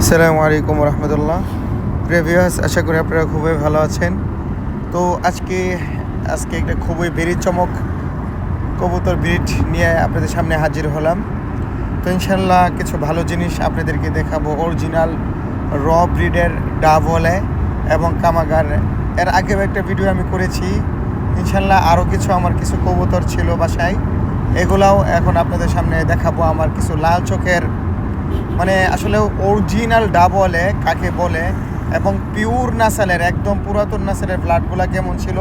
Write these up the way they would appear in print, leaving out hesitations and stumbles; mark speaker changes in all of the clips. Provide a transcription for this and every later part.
Speaker 1: আসসালামু আলাইকুম রহমতুল্লাহ। প্রিভিয়াস আশা করি আপনারা খুবই ভালো আছেন। তো আজকে একটা খুবই বেরি চমক কবুতর ব্রিড নিয়ে আপনাদের সামনে হাজির হলাম। তো ইনশাল্লাহ কিছু ভালো জিনিস আপনাদেরকে দেখাবো। অরিজিনাল র ব্রিডের ডাবলে এবং কামাগার। এর আগেও একটা ভিডিও আমি করেছি। ইনশাল্লাহ আরও আমার কিছু কবুতর ছিল বাসায়, এগুলাও এখন আপনাদের সামনে দেখাবো। আমার কিছু লাল চোখের মানে আসলে অরিজিনাল ডাবলে কাকে বলে এবং পিওর নাসালের একদম পুরাতন নাসালের ব্লাডগুলো কেমন ছিল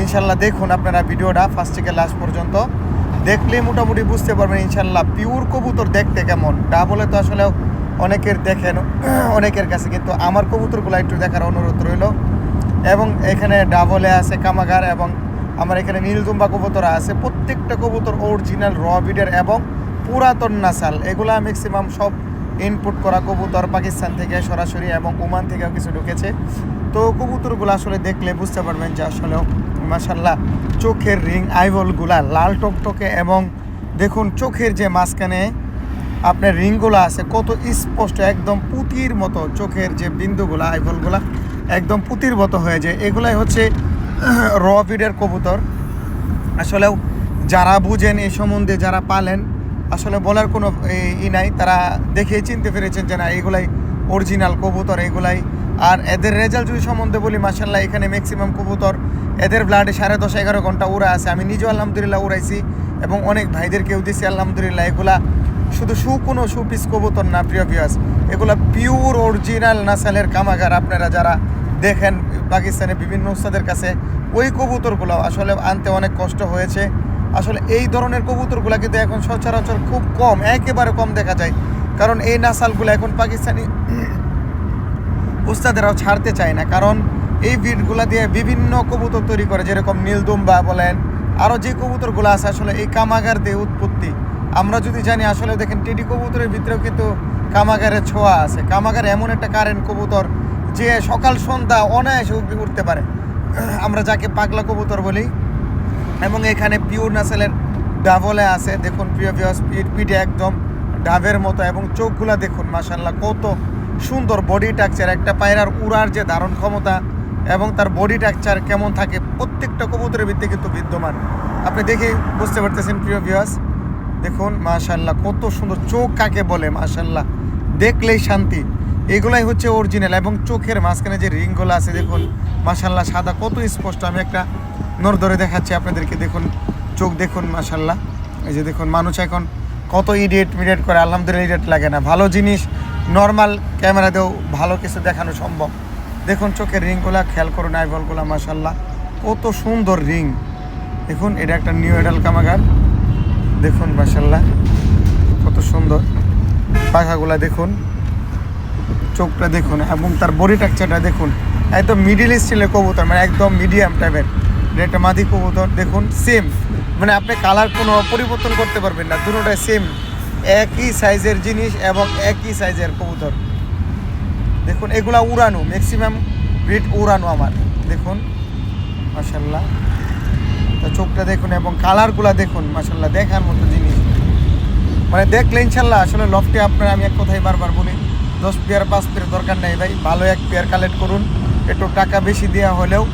Speaker 1: ইনশাল্লাহ দেখুন আপনারা ভিডিওটা ফার্স্ট থেকে লাস্ট পর্যন্ত দেখলে মোটামুটি বুঝতে পারবেন ইনশাল্লাহ পিওর কবুতর দেখতে কেমন। ডাবলে তো আসলে অনেকের দেখেন অনেকের কাছে, কিন্তু আমার কবুতরগুলো একটু দেখার অনুরোধ রইল। এবং এখানে ডাবলে আছে কামাগার এবং আমার এখানে নীলদুম্বা কবুতর আছে। প্রত্যেকটা কবুতর অরিজিনাল র ব্রিডের এবং পুরাতন নাসাল। এগুলা ম্যাক্সিমাম সব ইনপুট করা কবুতর পাকিস্তান থেকে সরাসরি এবং ওমান থেকেও কিছু ঢুকেছে। তো কবুতরগুলো আসলে দেখলে বুঝতে পারবেন যে আসলে মাশাল্লাহ চোখের রিং আইবলগুলা লাল টকটকে এবং দেখুন চোখের যে মাঝখানে আপনার রিংগুলো আছে কত স্পষ্ট, একদম পুঁতির মতো চোখের যে বিন্দুগুলা আইবলগুলা একদম পুঁতির মতো হয়ে যায়। এগুলাই হচ্ছে র ব্রিডের কবুতর। আসলেও যারা বুঝেন এই সম্বন্ধে, যারা পালেন, আসলে বলার কোনো নাই, তারা দেখেই চিনতে পেরেছেন যে না এগুলাই অরিজিনাল কবুতর এগুলাই। আর এদের রেজাল্ট যদি সম্বন্ধে বলি, মাশাল্লাহ এখানে ম্যাক্সিমাম কবুতর এদের ব্লাডে 10.5-11 ঘন্টা উড়া আছে। আমি নিজেও আলহামদুলিল্লাহ উড়াইছি এবং অনেক ভাইদেরকেও দিছি আলহামদুলিল্লাহ। এগুলা শুধু কোনো পিস কবুতর না প্রিয় ভিউয়ার্স, এগুলা পিওর অরিজিনাল নাসালের কামাগার। আপনারা যারা দেখেন পাকিস্তানে বিভিন্ন উস্তাদের কাছে, ওই কবুতরগুলো আসলে আনতে অনেক কষ্ট হয়েছে। আসলে এই ধরনের কবুতরগুলো কিন্তু এখন সচরাচর খুব কম, একেবারে কম দেখা যায়। কারণ এই নাসালগুলো এখন পাকিস্তানি উস্তাদেরাও ছাড়তে চায় না, কারণ এই ব্রিডগুলো দিয়ে বিভিন্ন কবুতর তৈরি করে, যেরকম নীলদুম্বা বলেন আরও যে কবুতরগুলো আছে আসলে এই কামাগার দিয়ে উৎপত্তি। আমরা যদি জানি আসলে দেখেন টেডি কবুতরের ভিতরেও কিন্তু কামাগারের ছোঁয়া আছে। কামাগার এমন একটা কারেন্ট কবুতর যে সকাল সন্ধ্যা অনায়াসে উঠতে পারে, আমরা যাকে পাগলা কবুতর বলি। এবং এখানে পিওর নাসেলের ডাবলে আছে, দেখুন প্রিয় ভিউয়ার্স পিঠে একদম ডাবের মতো এবং চোখগুলা দেখুন মাশাল্লাহ কত সুন্দর বডি স্ট্রাকচার। একটা পায়রার উড়ার যে ধারণ ক্ষমতা এবং তার বডি স্ট্রাকচার কেমন থাকে প্রত্যেকটা কবুতরের ভিত্তি কিন্তু বিদ্যমান। আপনি দেখে বুঝতে পারতেছেন প্রিয় ভিউয়ার্স, দেখুন মাশাল্লাহ কত সুন্দর। চোখ কাকে বলে মাশাল্লাহ দেখলেই শান্তি। এগুলাই হচ্ছে অরিজিনাল। এবং চোখের মাঝখানে যে রিংগুলো আছে দেখুন মাশাল্লাহ সাদা কত স্পষ্ট। আমি একটা নর ধরে দেখাচ্ছি আপনাদেরকে, দেখুন চোখ দেখুন মাশাল্লাহ। এই যে দেখুন মানুষ এখন কত মিডিয়েট করে, আলহামদুলিল্লাহ ইডিয়েট লাগে না। ভালো জিনিস নর্মাল ক্যামেরাতেও ভালো কিছু দেখানো সম্ভব। দেখুন চোখের রিংগুলা খেয়াল করুন, আইবলগুলা মাশাল্লাহ কত সুন্দর রিং। দেখুন এটা একটা নিউ এডাল কামাগার, দেখুন মাশাল্লাহ কত সুন্দর। পাখাগুলা দেখুন, চোখটা দেখুন এবং তার বডি স্ট্রাকচারটা দেখুন। একদম মিডিল স্টাইলের কবুতর, মানে একদম মিডিয়াম টাইপের। একটা মাদি কবুতর দেখুন সেম, মানে আপনি কালার কোনো পরিবর্তন করতে পারবেন না, দুটোটাই সেম একই সাইজের জিনিস এবং একই সাইজের কবুতর। দেখুন এগুলা উড়ানো, ম্যাক্সিমাম ব্রিড উড়ানো আমার। দেখুন মাশাল্লাহ তো চোখটা দেখুন এবং কালারগুলা দেখুন মাশাল্লাহ দেখার মতো জিনিস। মানে দেখলে ইনশাল্লাহ আসলে লফটে আপনারা, আমি এক কথাই বারবার বলি 10 পেয়ার 5 পেয়ার দরকার নেই ভাই, ভালো এক পেয়ার কালেক্ট করুন। একটু টাকা বেশি দেওয়া হলেও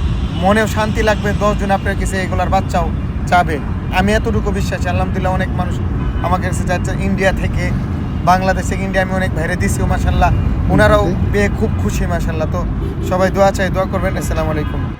Speaker 1: মনেও শান্তি লাগবে, 10 জন আপনার কাছে এগুলার বাচ্চাও চাবে। আমি এতটুকু বিশ্বাসী আলহামদুলিল্লাহ। অনেক মানুষ আমার কাছে যাচ্ছে ইন্ডিয়া থেকে, বাংলাদেশ থেকে ইন্ডিয়া, আমি অনেক ভাইরে দিছিও মাশাল্লাহ, ওনারাও পেয়ে খুব খুশি মাশাল্লাহ। তো সবাই দোয়া চাই, দোয়া করবেন। আসসালামু আলাইকুম।